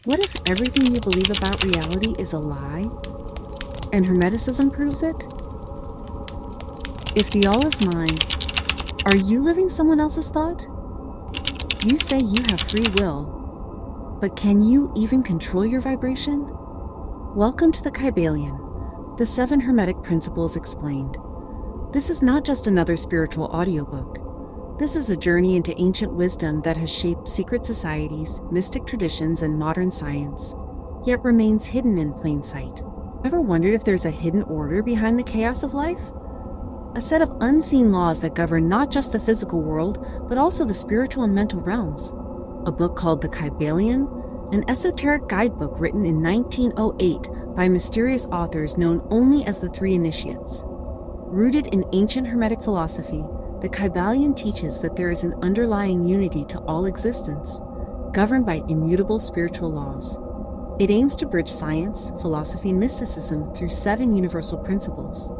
What if everything you believe about reality is a lie, and Hermeticism proves it? If the all is mind, are you living someone else's thought? You say you have free will, but can you even control your vibration? Welcome to the Kybalion, the 7 Hermetic Principles explained. This is not just another spiritual audiobook. This is a journey into ancient wisdom that has shaped secret societies, mystic traditions, and modern science, yet remains hidden in plain sight. Ever wondered if there's a hidden order behind the chaos of life? A set of unseen laws that govern not just the physical world, but also the spiritual and mental realms. A book called the Kybalion, an esoteric guidebook written in 1908 by mysterious authors known only as the 3 Initiates. Rooted in ancient Hermetic philosophy, the Kybalion teaches that there is an underlying unity to all existence, governed by immutable spiritual laws. It aims to bridge science, philosophy, and mysticism through 7 universal principles.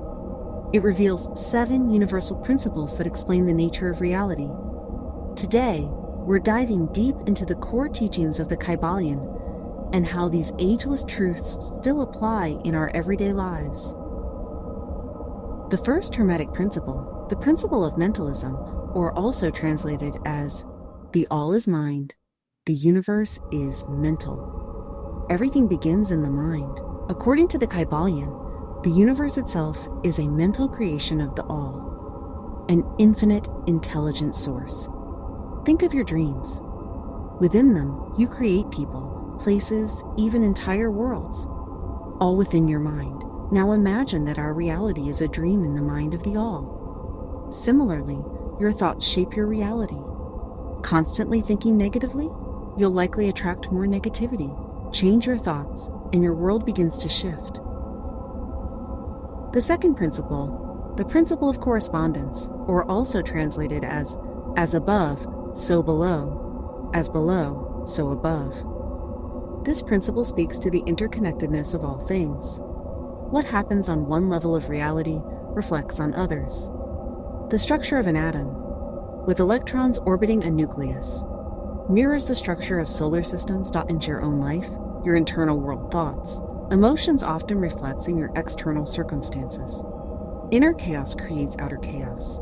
It reveals 7 universal principles that explain the nature of reality. Today, we're diving deep into the core teachings of the Kybalion and how these ageless truths still apply in our everyday lives. The first Hermetic principle, the principle of mentalism, or also translated as the all is mind, the universe is mental. Everything begins in the mind. According to the Kybalion, the universe itself is a mental creation of the all, an infinite intelligent source. Think of your dreams. Within them, you create people, places, even entire worlds, all within your mind. Now imagine that our reality is a dream in the mind of the all. Similarly, your thoughts shape your reality. Constantly thinking negatively, you'll likely attract more negativity. Change your thoughts, and your world begins to shift. The second principle, the Principle of Correspondence, or also translated as above, so below, as below, so above. This principle speaks to the interconnectedness of all things. What happens on one level of reality reflects on others. The structure of an atom, with electrons orbiting a nucleus, mirrors the structure of solar systems into your own life, your internal world thoughts. Emotions often reflects in your external circumstances. Inner chaos creates outer chaos.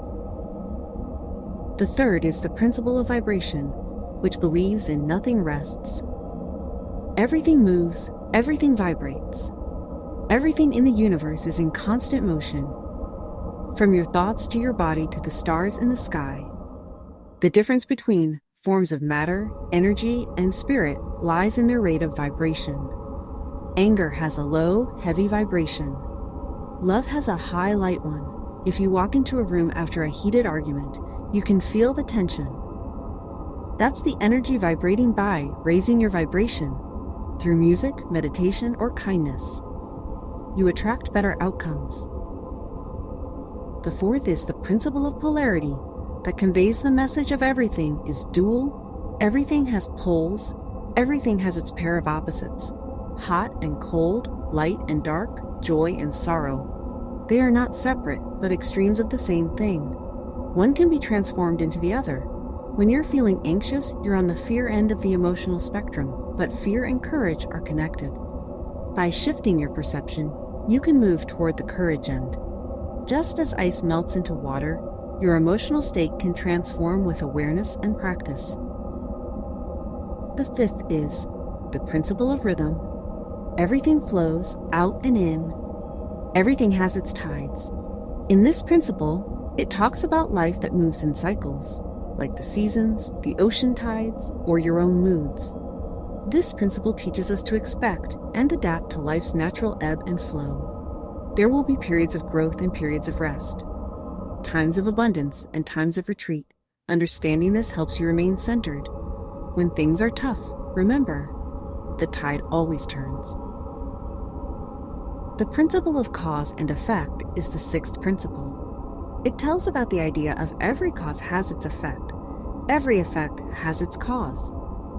The third is the principle of vibration, which believes in nothing rests. Everything moves, everything vibrates. Everything in the universe is in constant motion, from your thoughts to your body to the stars in the sky. The difference between forms of matter, energy, and spirit lies in their rate of vibration. Anger has a low, heavy vibration. Love has a high, light one. If you walk into a room after a heated argument, you can feel the tension. That's the energy vibrating by raising your vibration through music, meditation, or kindness. You attract better outcomes. The fourth is the Principle of Polarity that conveys the message of everything is dual, everything has poles, everything has its pair of opposites, hot and cold, light and dark, joy and sorrow. They are not separate, but extremes of the same thing. One can be transformed into the other. When you're feeling anxious, you're on the fear end of the emotional spectrum, but fear and courage are connected. By shifting your perception, you can move toward the courage end. Just as ice melts into water, your emotional state can transform with awareness and practice. The fifth is the principle of rhythm. Everything flows out and in. Everything has its tides. In this principle, it talks about life that moves in cycles, like the seasons, the ocean tides, or your own moods. This principle teaches us to expect and adapt to life's natural ebb and flow. There will be periods of growth and periods of rest, times of abundance and times of retreat. Understanding this helps you remain centered. When things are tough, remember, the tide always turns. The principle of cause and effect is the sixth principle. It tells about the idea of every cause has its effect. Every effect has its cause.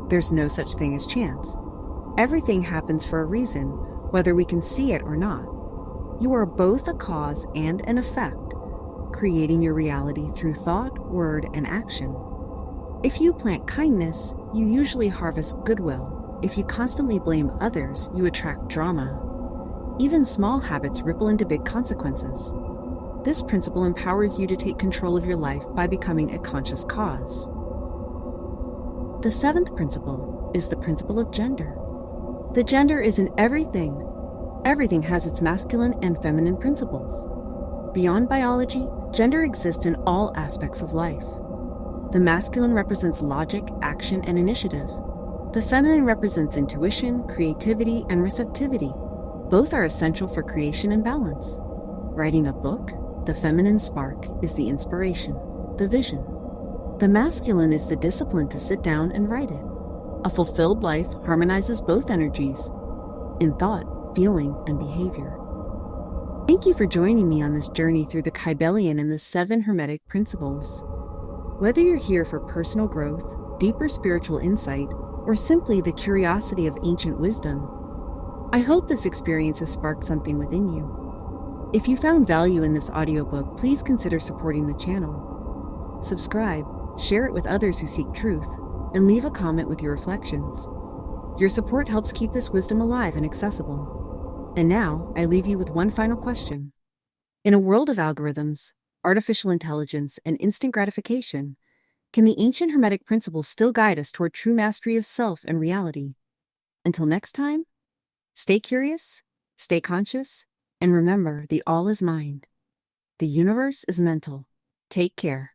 There's no such thing as chance. Everything happens for a reason, whether we can see it or not. You are both a cause and an effect, creating your reality through thought, word, and action. If you plant kindness, you usually harvest goodwill. If you constantly blame others, you attract drama. Even small habits ripple into big consequences. This principle empowers you to take control of your life by becoming a conscious cause. The seventh principle is the principle of gender. The gender is in everything. Everything has its masculine and feminine principles. Beyond biology, gender exists in all aspects of life. The masculine represents logic, action, and initiative. The feminine represents intuition, creativity, and receptivity. Both are essential for creation and balance. Writing a book, the feminine spark is the inspiration, the vision. The masculine is the discipline to sit down and write it. A fulfilled life harmonizes both energies in thought, feeling, and behavior. Thank you for joining me on this journey through the Kybalion and the 7 Hermetic Principles. Whether you're here for personal growth, deeper spiritual insight, or simply the curiosity of ancient wisdom, I hope this experience has sparked something within you. If you found value in this audiobook, please consider supporting the channel. Subscribe, share it with others who seek truth, and leave a comment with your reflections. Your support helps keep this wisdom alive and accessible. And now, I leave you with one final question. In a world of algorithms, artificial intelligence, and instant gratification, can the ancient Hermetic principles still guide us toward true mastery of self and reality? Until next time, stay curious, stay conscious, and remember, the all is mind. The universe is mental. Take care.